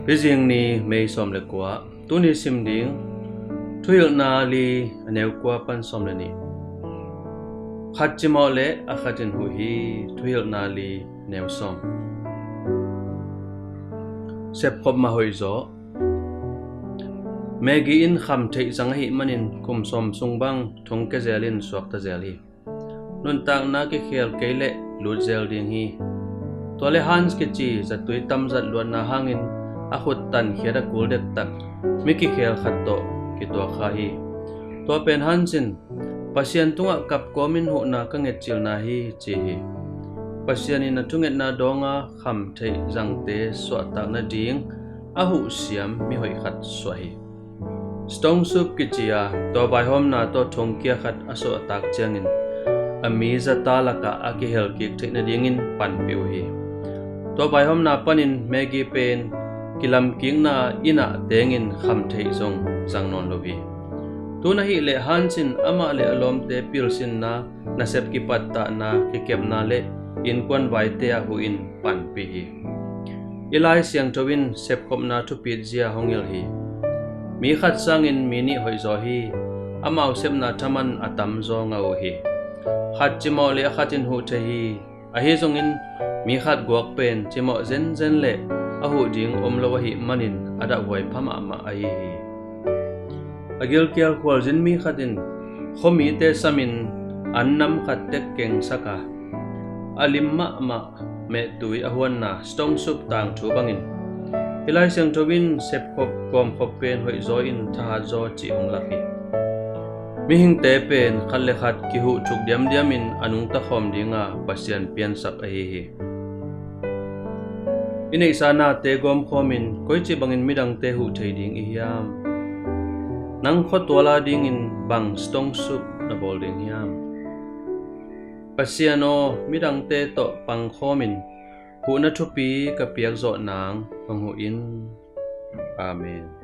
Rizing ni may som le kwa tuni sim ding thuil na li aneu kwa pan som le ni khat chimo le akhatin hu hi thuil na li neu som sep khop ma hoi zo megi in kham thei zang hi manin kum som sung bang thong ke zelin suak ta zel hi nun tang na ke khel keile lut zel ding hi tole hans ke chi zatui tam zat luan na hangin a khut tan khera kul dek tak miki khel khat to ki to kha hi to pen hansin pasian tunga kap komin hu na ka nget chil na hi chi hi pasian in atunget na donga kham thei jangte so ta na ding a hu siam mi hoi khat so hi stong sup ki chia to bai hom na to thong kia khat aso tak changin ami za ta la ka a ki hel ki thei na ding in pan piu hi to bai hom na panin megi pen kilam king na ina tengin kham thei zong jang non lo hi tuna hi le hansin ama le alom te pilsin na sep ki patta na ki kep na le in kwan vai te a hu in pan pi hi ilai siang towin sep khop na thu pit zia hongil hi mi khat sangin mini hoi zo hi amau sep na thaman atam zo ngau hi khat chimo le khatin hu the hi a hi zongin mi khat guak pen chimo zen zen le a hu ding om lo hi manin ada hoi phama ma ai hi agil kial khwal jin mi khatin khomi te samin annam khat tek keng saka alimma ma me tui ahwan na stong sup tang thu bangin hilai siang towin sep khop kom khop pen hoi zo in tha zo chi ong laki mi hing te pen khalle khat ki hu chuk diam diamin anung ta khom dinga pasian pian sak a hi inei sana te gom khomin koi chi bangin midang te hu thei ding i hiam nang khotwala ding in bang stong sup na bol ding hiam pasiano midang te to pang khomin hu na thupi ka piak zo nang hong hu in amen.